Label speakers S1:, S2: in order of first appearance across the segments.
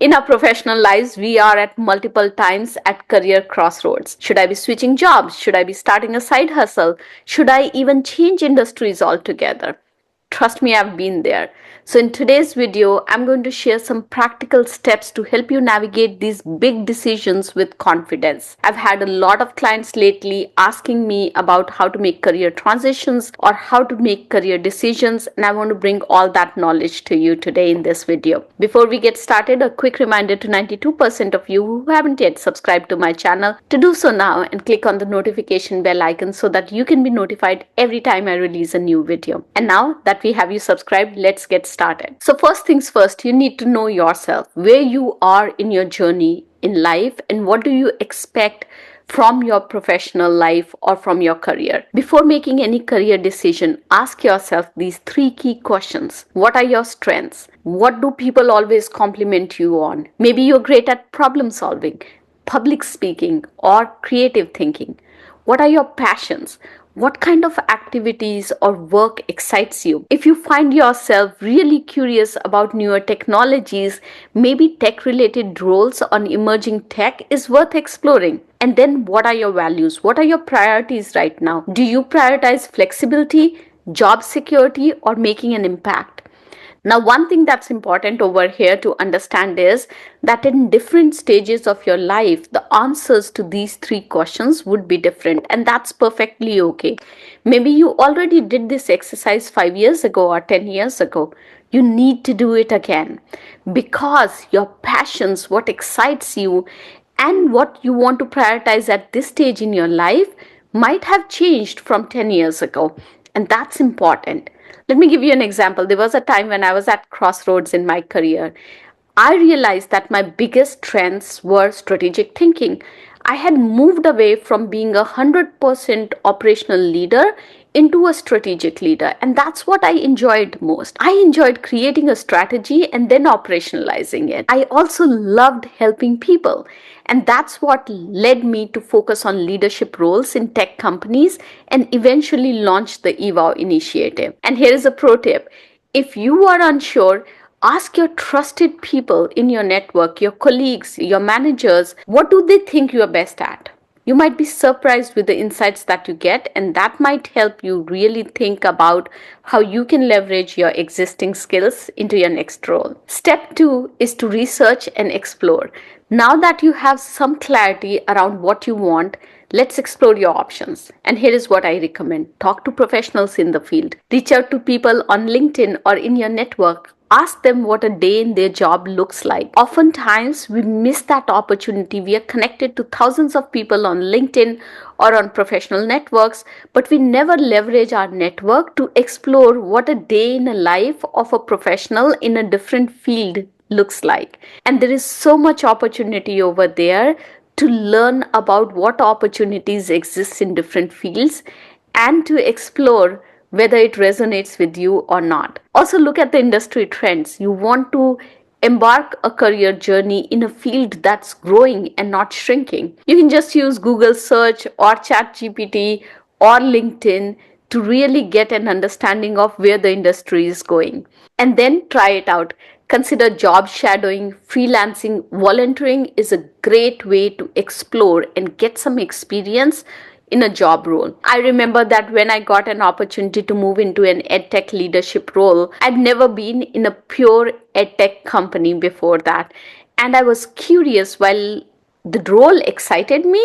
S1: In our professional lives, we are at multiple times at career crossroads. Should I be switching jobs? Should I be starting a side hustle? Should I even change industries altogether? Trust me, I've been there. So, in today's video, I'm going to share some practical steps to help you navigate these big decisions with confidence. I've had a lot of clients lately asking me about how to make career transitions or how to make career decisions, and I want to bring all that knowledge to you today in this video. Before we get started, a quick reminder to 92% of you who haven't yet subscribed to my channel to do so now and click on the notification bell icon so that you can be notified every time I release a new video. And now that we have you subscribed, let's get started. So first things first, you need to know yourself, where you are in your journey in life and what do you expect from your professional life or from your career. Before making any career decision, ask yourself these three key questions. What are your strengths? What do people always compliment you on? Maybe you're great at problem solving, public speaking, or creative thinking. What are your passions? What kind of activities or work excites you? If you find yourself really curious about newer technologies, maybe tech related roles on emerging tech is worth exploring. And then what are your values? What are your priorities right now? Do you prioritize flexibility, job security, or making an impact? Now, one thing that's important over here to understand is that in different stages of your life, the answers to these three questions would be different, and that's perfectly okay. Maybe you already did this exercise 5 years ago or 10 years ago. You need to do it again because your passions, what excites you, and what you want to prioritize at this stage in your life might have changed from 10 years ago, and that's important. Let me give you an example. There was a time when I was at crossroads in my career. I realized that my biggest strengths were strategic thinking. I had moved away from being a 100% operational leader into a strategic leader, and that's what I enjoyed most. I enjoyed creating a strategy and then operationalizing it. I also loved helping people, and that's what led me to focus on leadership roles in tech companies and eventually launch the EVOW initiative. And here is a pro tip. If you are unsure, ask your trusted people in your network, your colleagues, your managers, what do they think you are best at? You might be surprised with the insights that you get, and that might help you really think about how you can leverage your existing skills into your next role. Step 2 is to research and explore. Now that you have some clarity around what you want, let's explore your options. And here is what I recommend. Talk to professionals in the field. Reach out to people on LinkedIn or in your network. Ask them what a day in their job looks like. Oftentimes, we miss that opportunity. We are connected to thousands of people on LinkedIn or on professional networks, but we never leverage our network to explore what a day in a life of a professional in a different field looks like. And there is so much opportunity over there to learn about what opportunities exist in different fields and to explore whether it resonates with you or not. Also, look at the industry trends. You want to embark a career journey in a field that's growing and not shrinking. You can just use Google search or ChatGPT or LinkedIn to really get an understanding of where the industry is going. And then try it out. Consider job shadowing, freelancing, volunteering is a great way to explore and get some experience in a job role. I remember that when I got an opportunity to move into an edtech leadership role, I'd never been in a pure edtech company before that. And I was curious while the role excited me.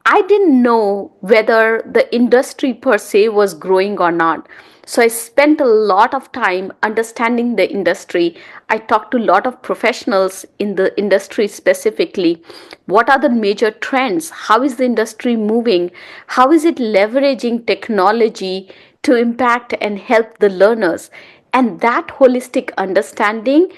S1: I didn't know whether the industry per se was growing or not. So I spent a lot of time understanding the industry. I talked to a lot of professionals in the industry specifically. What are the major trends? How is the industry moving? How is it leveraging technology to impact and help the learners? And that holistic understanding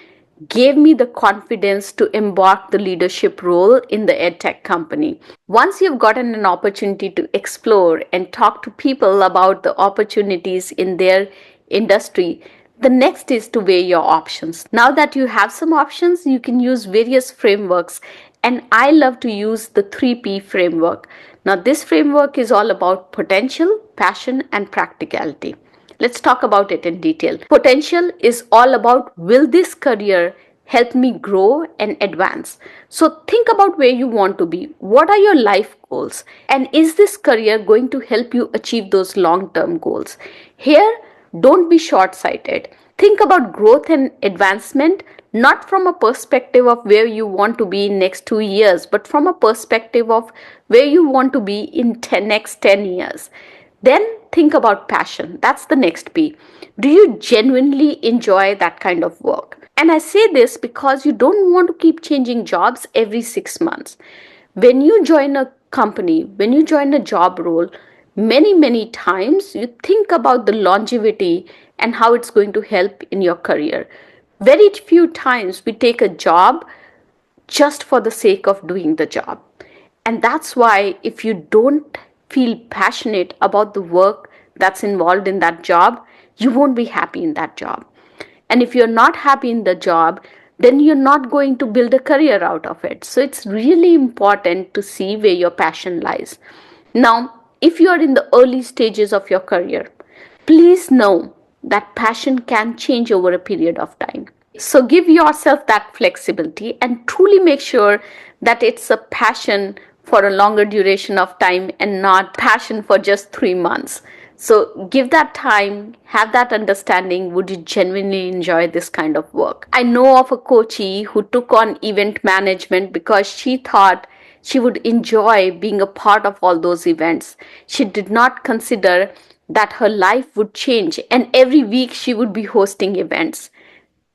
S1: gave me the confidence to embark the leadership role in the edtech company. Once you've gotten an opportunity to explore and talk to people about the opportunities in their industry, the next is to weigh your options. Now that you have some options, you can use various frameworks, and I love to use the 3P framework. Now, this framework is all about potential, passion, and practicality. Let's talk about it in detail. Potential is all about, will this career help me grow and advance. So think about where you want to be. What are your life goals? And is this career going to help you achieve those long term goals? Here, don't be short sighted. Think about growth and advancement not from a perspective of where you want to be in next 2 years, but from a perspective of where you want to be in next 10 years. Then think about passion. That's the next P. Do you genuinely enjoy that kind of work? And I say this because you don't want to keep changing jobs every 6 months. When you join a company, when you join a job role, many times you think about the longevity and how it's going to help in your career. Very few times we take a job just for the sake of doing the job. And that's why if you don't feel passionate about the work that's involved in that job, you won't be happy in that job. And if you're not happy in the job, then you're not going to build a career out of it. So it's really important to see where your passion lies. Now, if you are in the early stages of your career, please know that passion can change over a period of time. So give yourself that flexibility and truly make sure that it's a passion for a longer duration of time and not passion for just 3 months. So give that time, have that understanding. Would you genuinely enjoy this kind of work? I know of a coachee who took on event management because she thought she would enjoy being a part of all those events. She did not consider that her life would change and every week she would be hosting events.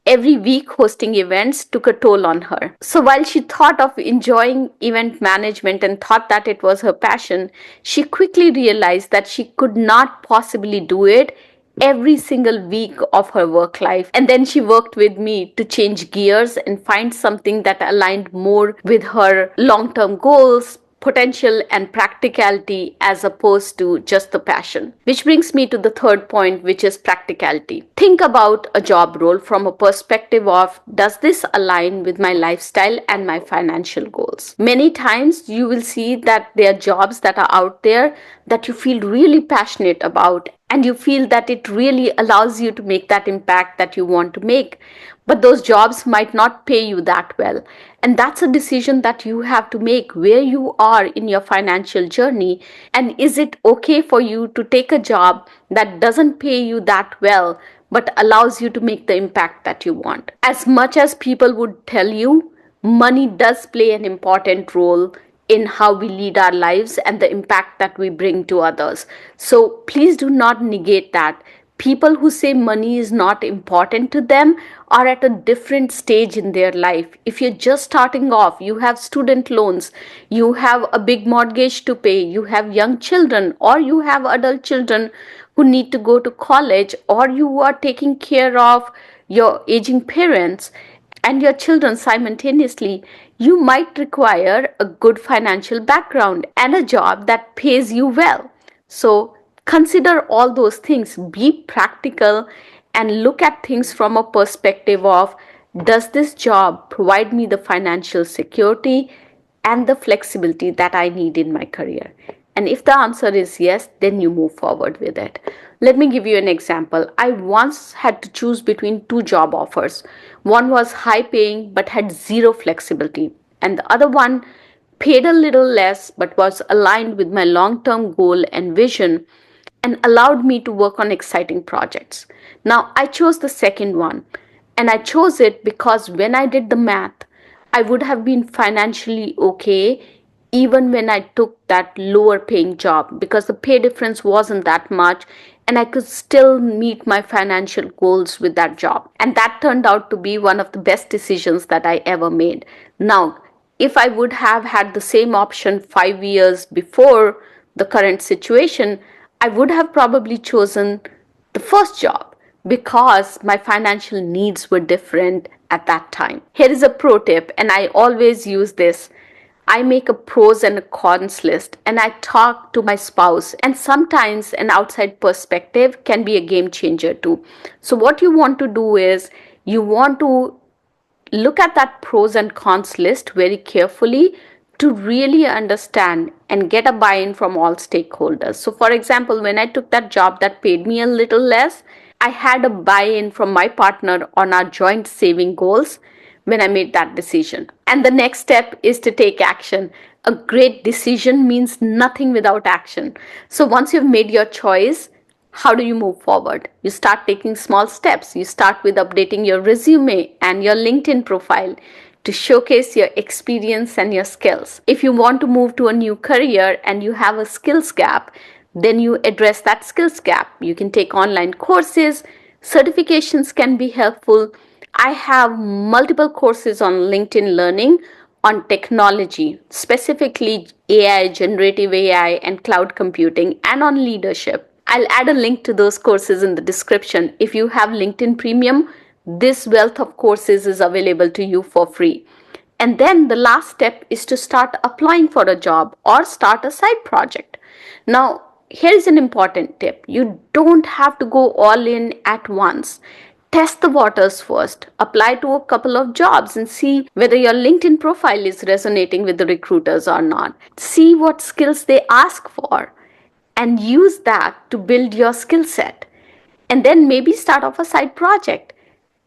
S1: Every week hosting events took a toll on her. So while she thought of enjoying event management and thought that it was her passion, she quickly realized that she could not possibly do it every single week of her work life. And then she worked with me to change gears and find something that aligned more with her long term goals, potential, and practicality as opposed to just the passion. Which brings me to the third point, which is practicality. Think about a job role from a perspective of, does this align with my lifestyle and my financial goals? Many times you will see that there are jobs that are out there that you feel really passionate about and you feel that it really allows you to make that impact that you want to make. But those jobs might not pay you that well. And that's a decision that you have to make where you are in your financial journey. And is it okay for you to take a job that doesn't pay you that well, but allows you to make the impact that you want? As much as people would tell you, money does play an important role in how we lead our lives and the impact that we bring to others. So please do not negate that. People who say money is not important to them are at a different stage in their life. If you're just starting off, you have student loans, you have a big mortgage to pay, you have young children, or you have adult children who need to go to college, or you are taking care of your aging parents and your children simultaneously, you might require a good financial background and a job that pays you well. So consider all those things, be practical, and look at things from a perspective of, does this job provide me the financial security and the flexibility that I need in my career? And if the answer is yes, then you move forward with it. Let me give you an example. I once had to choose between two job offers. One was high paying but had zero flexibility, and the other one paid a little less but was aligned with my long term goal and vision and allowed me to work on exciting projects. Now, I chose the second one, and I chose it because when I did the math, I would have been financially okay even when I took that lower paying job because the pay difference wasn't that much and I could still meet my financial goals with that job. And that turned out to be one of the best decisions that I ever made. Now, if I would have had the same option 5 years before the current situation, I would have probably chosen the first job because my financial needs were different at that time. Here is a pro tip, and I always use this. I make a pros and a cons list and I talk to my spouse, and sometimes an outside perspective can be a game changer too. So, what you want to do is you want to look at that pros and cons list very carefully to really understand and get a buy-in from all stakeholders. So for example, when I took that job that paid me a little less, I had a buy-in from my partner on our joint saving goals, when I made that decision. And the next step is to take action. A great decision means nothing without action. So once you've made your choice, how do you move forward? You start taking small steps. You start with updating your resume and your LinkedIn profile to showcase your experience and your skills. If you want to move to a new career and you have a skills gap, then you address that skills gap. You can take online courses, certifications can be helpful. I have multiple courses on LinkedIn Learning on technology, specifically AI, generative AI, and cloud computing, and on leadership. I'll add a link to those courses in the description. If you have LinkedIn Premium, this wealth of courses is available to you for free. And then the last step is to start applying for a job or start a side project. Now, here is an important tip. You don't have to go all in at once. Test the waters first. Apply to a couple of jobs and see whether your LinkedIn profile is resonating with the recruiters or not. See what skills they ask for and use that to build your skill set. And then maybe start off a side project.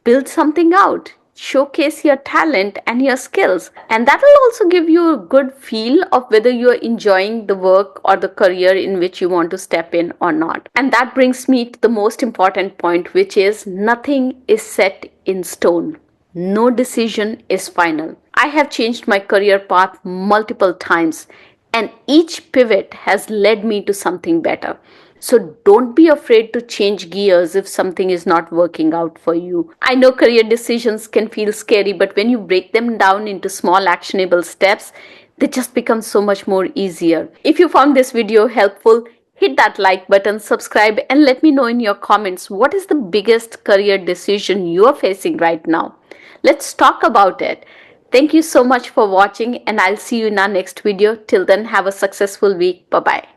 S1: Build something out, showcase your talent and your skills, and that will also give you a good feel of whether you're enjoying the work or the career in which you want to step in or not. And that brings me to the most important point, which is nothing is set in stone. No decision is final. I have changed my career path multiple times, and each pivot has led me to something better. So don't be afraid to change gears if something is not working out for you. I know career decisions can feel scary, but when you break them down into small actionable steps, they just become so much more easier. If you found this video helpful, hit that like button, subscribe, and let me know in your comments what is the biggest career decision you are facing right now. Let's talk about it. Thank you so much for watching, and I'll see you in our next video. Till then, have a successful week. Bye bye.